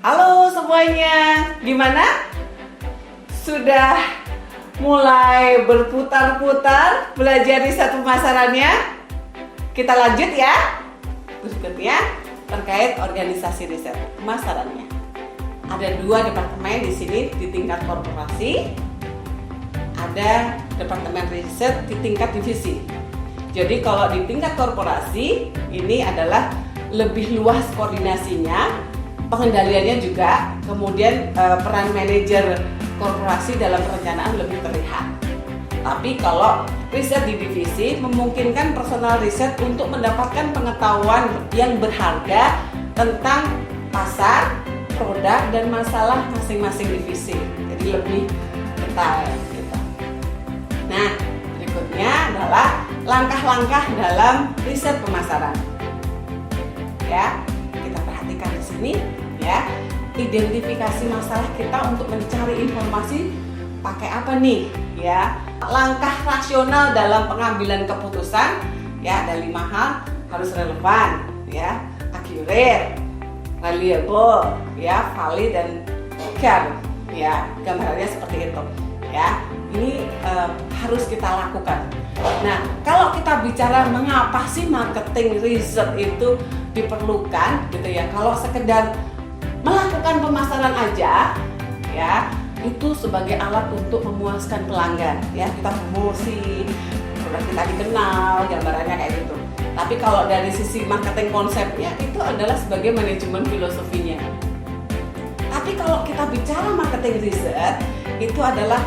Halo semuanya, gimana? Sudah mulai berputar-putar belajar riset pemasarannya? Kita lanjut ya. Berikutnya terkait organisasi riset pemasarannya. Ada 2 departemen di sini di tingkat korporasi. Ada departemen riset di tingkat divisi. Jadi kalau di tingkat korporasi ini adalah lebih luas koordinasinya, pengendaliannya juga, kemudian peran manajer korporasi dalam perencanaan lebih terlihat. Tapi kalau riset di divisi memungkinkan personal riset untuk mendapatkan pengetahuan yang berharga tentang pasar, produk, dan masalah masing-masing divisi. Jadi lebih detail gitu. Nah, berikutnya adalah langkah-langkah dalam riset pemasaran. Ya, kita perhatikan di sini ya. Identifikasi masalah kita untuk mencari informasi pakai apa nih ya. Langkah rasional dalam pengambilan keputusan ya, ada 5 hal: harus relevan ya, accurate, reliable ya, valid, dan fair ya. Gambarannya seperti itu ya. Ini harus kita lakukan. Nah, kalau kita bicara mengapa sih marketing research itu diperlukan gitu ya. Kalau sekedar melakukan pemasaran aja ya, itu sebagai alat untuk memuaskan pelanggan ya, kita promosi, produk kita dikenal, gambarannya kayak gitu. Tapi kalau dari sisi marketing konsepnya itu adalah sebagai manajemen filosofinya. Tapi kalau kita bicara marketing research itu adalah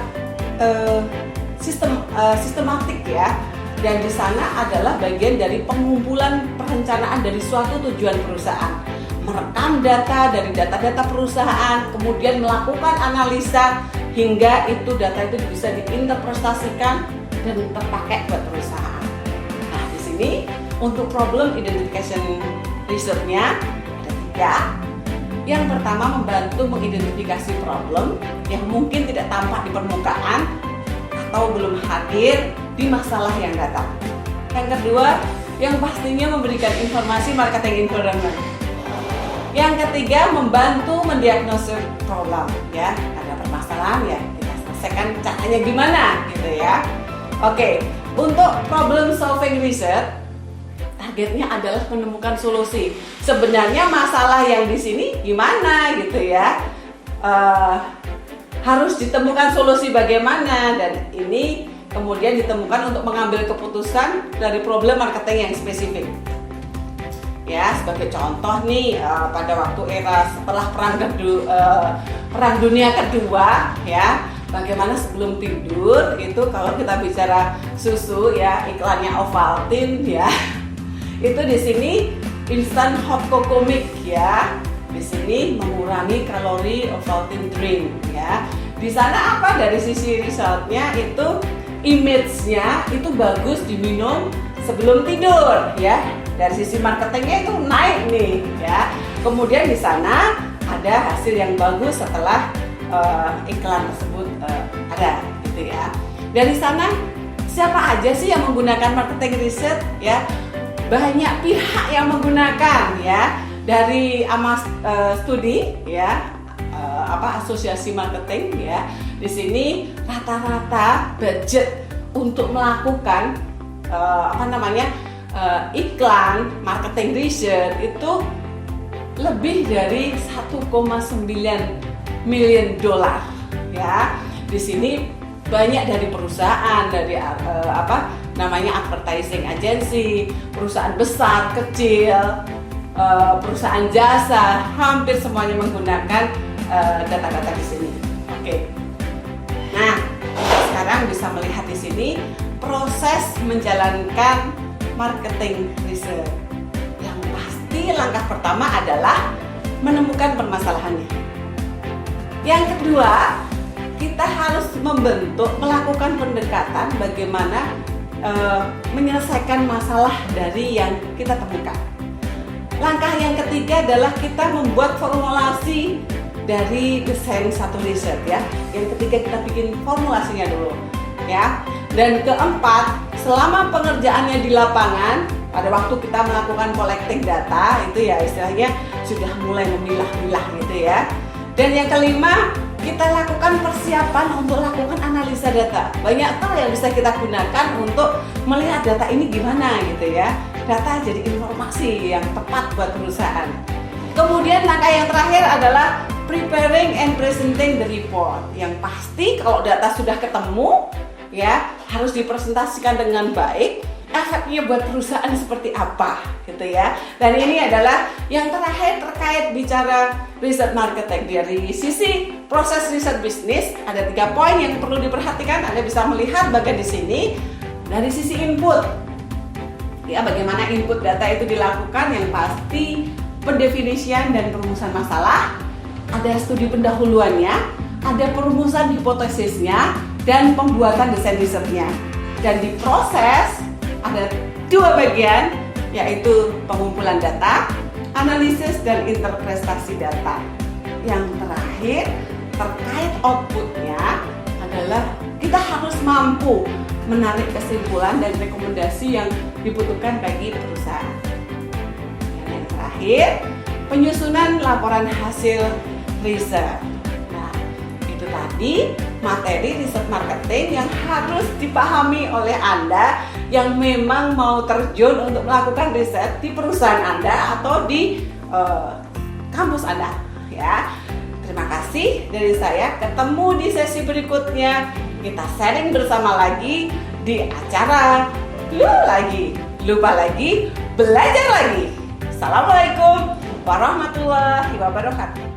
sistematik ya, dan di sana adalah bagian dari pengumpulan perencanaan dari suatu tujuan perusahaan, merekam data dari data-data perusahaan, kemudian melakukan analisa hingga itu data itu bisa diinterpretasikan dan terpakai buat perusahaan. Nah, di sini untuk problem identification research-nya ada 3. Yang pertama, membantu mengidentifikasi problem yang mungkin tidak tampak di permukaan atau belum hadir di masalah yang datang. Yang kedua, yang pastinya memberikan informasi marketing environment. Yang ketiga, membantu mendiagnosis problem ya. Ada permasalahan ya, kita selesaikan caranya gimana gitu ya. Oke, untuk problem solving research targetnya adalah menemukan solusi. Sebenarnya masalah yang di sini gimana gitu ya. Harus ditemukan solusi bagaimana, dan ini kemudian ditemukan untuk mengambil keputusan dari problem marketing yang spesifik. Ya, sebagai contoh nih, pada waktu era setelah Perang Dunia Kedua ya, bagaimana sebelum tidur itu kalau kita bicara susu ya, iklannya Ovaltine ya. Itu di sini instant hot cocoa milk ya. Di sini mengurangi kalori Ovaltine drink ya. Di sana apa, dari sisi risetnya itu image-nya itu bagus diminum sebelum tidur ya. Dari sisi marketingnya itu naik nih ya. Kemudian di sana ada hasil yang bagus setelah iklan tersebut ada gitu ya. Dari sana siapa aja sih yang menggunakan marketing riset ya? Banyak pihak yang menggunakan ya. Dari Amas studi ya, asosiasi marketing ya. Di sini rata-rata budget untuk melakukan iklan marketing research itu lebih dari 1,9 miliar dolar ya. Di sini banyak dari perusahaan, dari advertising agency, perusahaan besar, kecil, perusahaan jasa, hampir semuanya menggunakan data-data di sini. Oke. Nah, sekarang bisa melihat di sini proses menjalankan marketing research. Yang pasti langkah pertama adalah menemukan permasalahannya. Yang kedua, kita harus melakukan pendekatan bagaimana menyelesaikan masalah dari yang kita temukan. Langkah yang ketiga adalah kita membuat formulasi dari desain satu riset ya. Yang ketiga, kita bikin formulasinya dulu ya. Dan keempat, selama pengerjaannya di lapangan pada waktu kita melakukan collecting data itu ya istilahnya sudah mulai memilah-milah gitu ya. Dan yang kelima, kita lakukan persiapan untuk lakukan analisa data. Banyak hal yang bisa kita gunakan untuk melihat data ini gimana gitu ya. Data jadi informasi yang tepat buat perusahaan. Kemudian langkah yang terakhir adalah preparing and presenting the report. Yang pasti kalau data sudah ketemu ya harus dipresentasikan dengan baik. Efeknya buat perusahaan seperti apa gitu ya. Dan ini adalah yang terakhir terkait bicara riset marketing. Dari sisi proses riset bisnis ada 3 poin yang perlu diperhatikan. Anda bisa melihat bagian di sini. Dari sisi input ya, bagaimana input data itu dilakukan, yang pasti pendefinisian dan perumusan masalah, ada studi pendahuluannya, ada perumusan hipotesisnya, dan pembuatan desain risetnya. Dan di proses ada 2 bagian, yaitu pengumpulan data, analisis, dan interpretasi data. Yang terakhir terkait outputnya adalah kita harus mampu menarik kesimpulan dan rekomendasi yang dibutuhkan bagi perusahaan. Dan yang terakhir, penyusunan laporan hasil riset. Nah, itu tadi materi riset marketing yang harus dipahami oleh Anda yang memang mau terjun untuk melakukan riset di perusahaan Anda atau di kampus Anda ya. Terima kasih dari saya. Ketemu di sesi berikutnya. Kita sharing bersama lagi di acara Lupa lagi, Belajar lagi. Assalamualaikum warahmatullahi wabarakatuh.